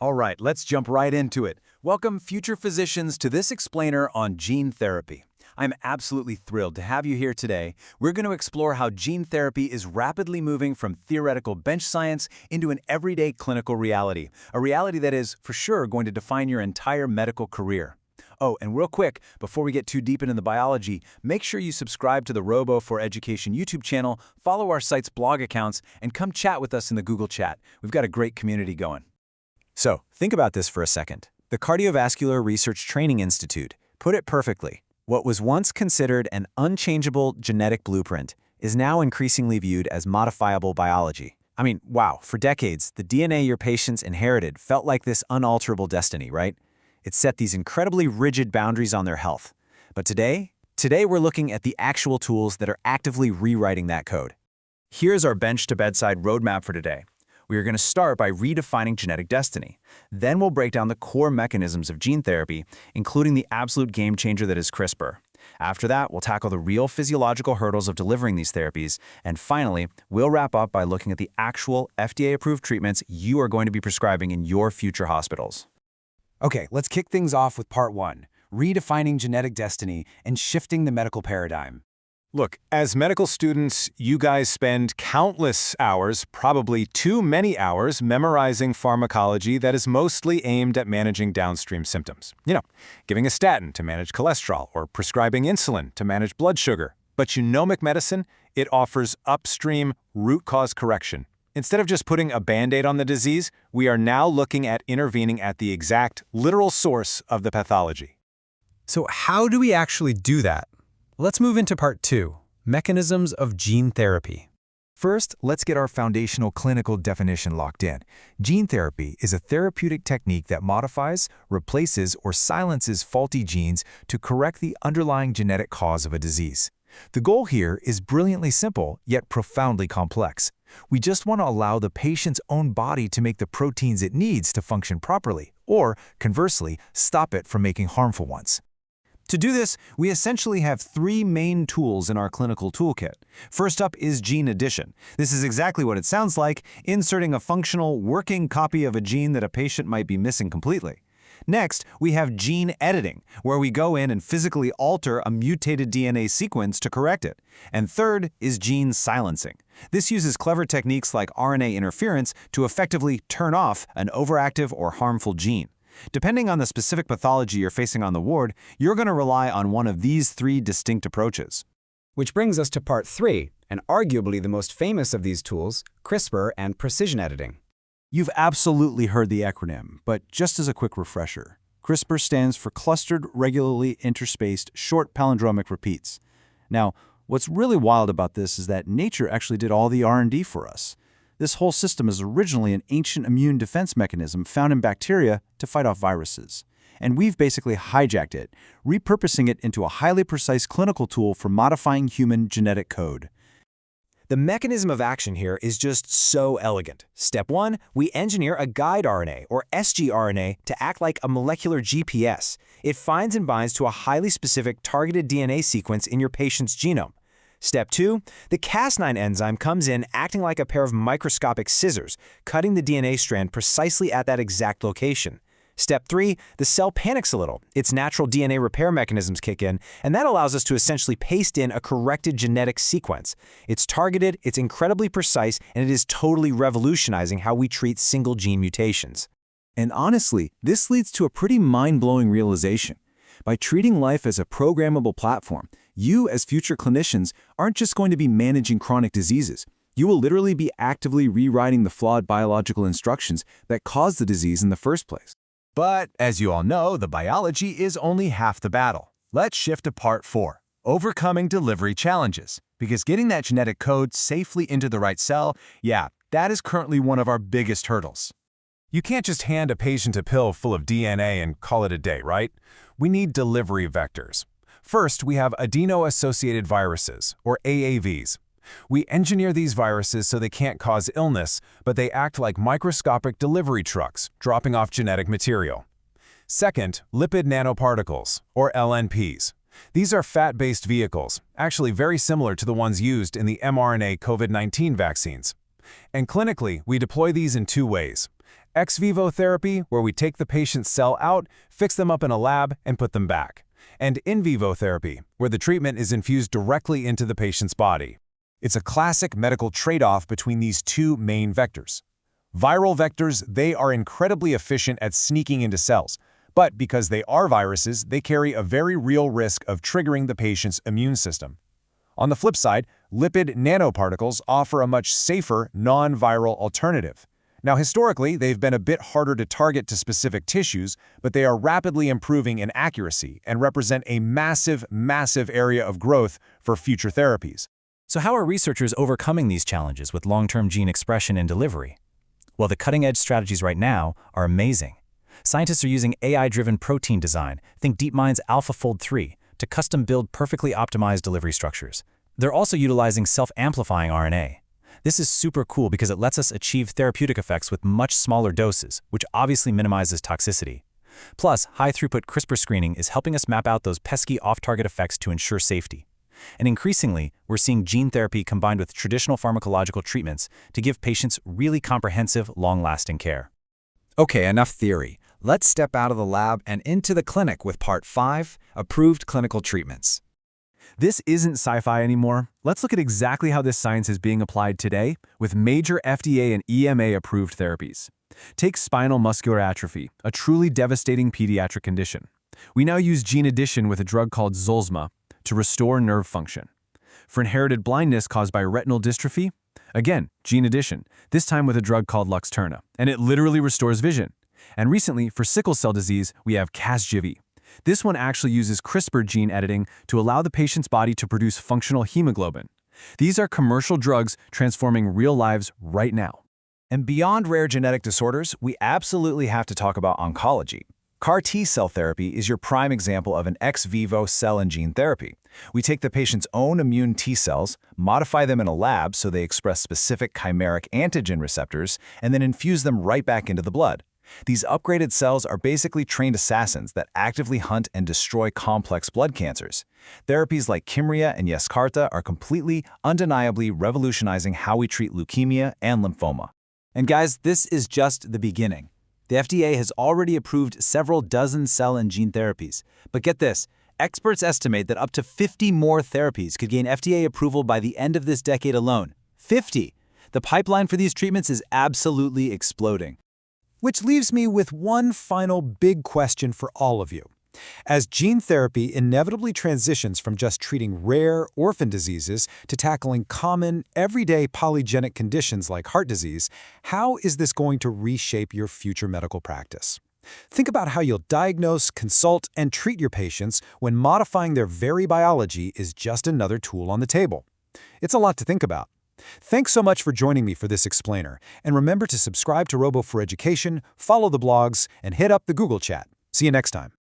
All right, let's jump right into it. Welcome, future physicians, to this explainer on gene therapy. I'm absolutely thrilled to have you here today. We're going to explore how gene therapy is rapidly moving from theoretical bench science into an everyday clinical reality, a reality that is, for sure, going to define your entire medical career. Oh, and real quick, before we get too deep into the biology, make sure you subscribe to the Robo for Education YouTube channel, follow our site's blog accounts, and come chat with us in the Google chat. We've got a great community going. So, think about this for a second. The Cardiovascular Research Training Institute put it perfectly. What was once considered an unchangeable genetic blueprint is now increasingly viewed as modifiable biology. I mean, wow, for decades, the DNA your patients inherited felt like this unalterable destiny, right? It set these incredibly rigid boundaries on their health. But today we're looking at the actual tools that are actively rewriting that code. Here's our bench-to-bedside roadmap for today. We are going to start by redefining genetic destiny. Then we'll break down the core mechanisms of gene therapy, including the absolute game changer that is CRISPR. After that, we'll tackle the real physiological hurdles of delivering these therapies. And finally, we'll wrap up by looking at the actual FDA-approved treatments you are going to be prescribing in your future hospitals. Okay, let's kick things off with part one, redefining genetic destiny and shifting the medical paradigm. Look, as medical students, you guys spend countless hours, probably too many hours, memorizing pharmacology that is mostly aimed at managing downstream symptoms. Giving a statin to manage cholesterol or prescribing insulin to manage blood sugar. But genomic medicine, it offers upstream root cause correction. Instead of just putting a Band-Aid on the disease, we are now looking at intervening at the exact, literal source of the pathology. So how do we actually do that? Let's move into part two, mechanisms of gene therapy. First, let's get our foundational clinical definition locked in. Gene therapy is a therapeutic technique that modifies, replaces, or silences faulty genes to correct the underlying genetic cause of a disease. The goal here is brilliantly simple, yet profoundly complex. We just want to allow the patient's own body to make the proteins it needs to function properly, or, conversely, stop it from making harmful ones. To do this, we essentially have three main tools in our clinical toolkit. First up is gene addition. This is exactly what it sounds like, inserting a functional, working copy of a gene that a patient might be missing completely. Next, we have gene editing, where we go in and physically alter a mutated DNA sequence to correct it. And third is gene silencing. This uses clever techniques like RNA interference to effectively turn off an overactive or harmful gene. Depending on the specific pathology you're facing on the ward, you're going to rely on one of these three distinct approaches. Which brings us to part three, and arguably the most famous of these tools, CRISPR and precision editing. You've absolutely heard the acronym, but just as a quick refresher, CRISPR stands for Clustered Regularly Interspaced Short Palindromic Repeats. Now, what's really wild about this is that nature actually did all the R&D for us. This whole system is originally an ancient immune defense mechanism found in bacteria to fight off viruses. And we've basically hijacked it, repurposing it into a highly precise clinical tool for modifying human genetic code. The mechanism of action here is just so elegant. Step 1, we engineer a guide RNA, or sgRNA, to act like a molecular GPS. It finds and binds to a highly specific targeted DNA sequence in your patient's genome. Step 2, the Cas9 enzyme comes in acting like a pair of microscopic scissors, cutting the DNA strand precisely at that exact location. Step 3, the cell panics a little. Its natural DNA repair mechanisms kick in, and that allows us to essentially paste in a corrected genetic sequence. It's targeted, it's incredibly precise, and it is totally revolutionizing how we treat single gene mutations. And honestly, this leads to a pretty mind-blowing realization. By treating life as a programmable platform, you, as future clinicians, aren't just going to be managing chronic diseases. You will literally be actively rewriting the flawed biological instructions that caused the disease in the first place. But, as you all know, the biology is only half the battle. Let's shift to part 4, overcoming delivery challenges. Because getting that genetic code safely into the right cell, that is currently one of our biggest hurdles. You can't just hand a patient a pill full of DNA and call it a day, right? We need delivery vectors. First, we have adeno-associated viruses, or AAVs. We engineer these viruses so they can't cause illness, but they act like microscopic delivery trucks, dropping off genetic material. Second, lipid nanoparticles, or LNPs. These are fat-based vehicles, actually very similar to the ones used in the mRNA COVID-19 vaccines. And clinically, we deploy these in two ways. Ex vivo therapy, where we take the patient's cell out, fix them up in a lab, and put them back. And in vivo therapy, where the treatment is infused directly into the patient's body. It's a classic medical trade-off between these two main vectors. Viral vectors, they are incredibly efficient at sneaking into cells, but because they are viruses, they carry a very real risk of triggering the patient's immune system. On the flip side, lipid nanoparticles offer a much safer, non-viral alternative. Now, historically, they've been a bit harder to target to specific tissues, but they are rapidly improving in accuracy and represent a massive, massive area of growth for future therapies. So how are researchers overcoming these challenges with long-term gene expression and delivery? Well, the cutting-edge strategies right now are amazing. Scientists are using AI-driven protein design, think DeepMind's AlphaFold 3, to custom-build perfectly optimized delivery structures. They're also utilizing self-amplifying RNA. This is super cool because it lets us achieve therapeutic effects with much smaller doses, which obviously minimizes toxicity. Plus, high-throughput CRISPR screening is helping us map out those pesky off-target effects to ensure safety. And increasingly, we're seeing gene therapy combined with traditional pharmacological treatments to give patients really comprehensive, long-lasting care. Okay, enough theory. Let's step out of the lab and into the clinic with Part 5, Approved Clinical Treatments. This isn't sci-fi anymore. Let's look at exactly how this science is being applied today with major FDA and EMA-approved therapies. Take spinal muscular atrophy, a truly devastating pediatric condition. We now use gene addition with a drug called Zolsma to restore nerve function. For inherited blindness caused by retinal dystrophy, again, gene addition, this time with a drug called Luxturna, and it literally restores vision. And recently, for sickle cell disease, we have Casgevy. This one actually uses CRISPR gene editing to allow the patient's body to produce functional hemoglobin. These are commercial drugs transforming real lives right now. And beyond rare genetic disorders, we absolutely have to talk about oncology. CAR T-cell therapy is your prime example of an ex vivo cell and gene therapy. We take the patient's own immune T-cells, modify them in a lab so they express specific chimeric antigen receptors, and then infuse them right back into the blood. These upgraded cells are basically trained assassins that actively hunt and destroy complex blood cancers. Therapies like Kymriah and Yescarta are completely, undeniably revolutionizing how we treat leukemia and lymphoma. And guys, this is just the beginning. The FDA has already approved several dozen cell and gene therapies. But get this, experts estimate that up to 50 more therapies could gain FDA approval by the end of this decade alone. 50! The pipeline for these treatments is absolutely exploding. Which leaves me with one final big question for all of you. As gene therapy inevitably transitions from just treating rare, orphan diseases to tackling common, everyday polygenic conditions like heart disease, how is this going to reshape your future medical practice? Think about how you'll diagnose, consult, and treat your patients when modifying their very biology is just another tool on the table. It's a lot to think about. Thanks so much for joining me for this explainer, and remember to subscribe to Robo for Education, follow the blogs, and hit up the Google chat. See you next time.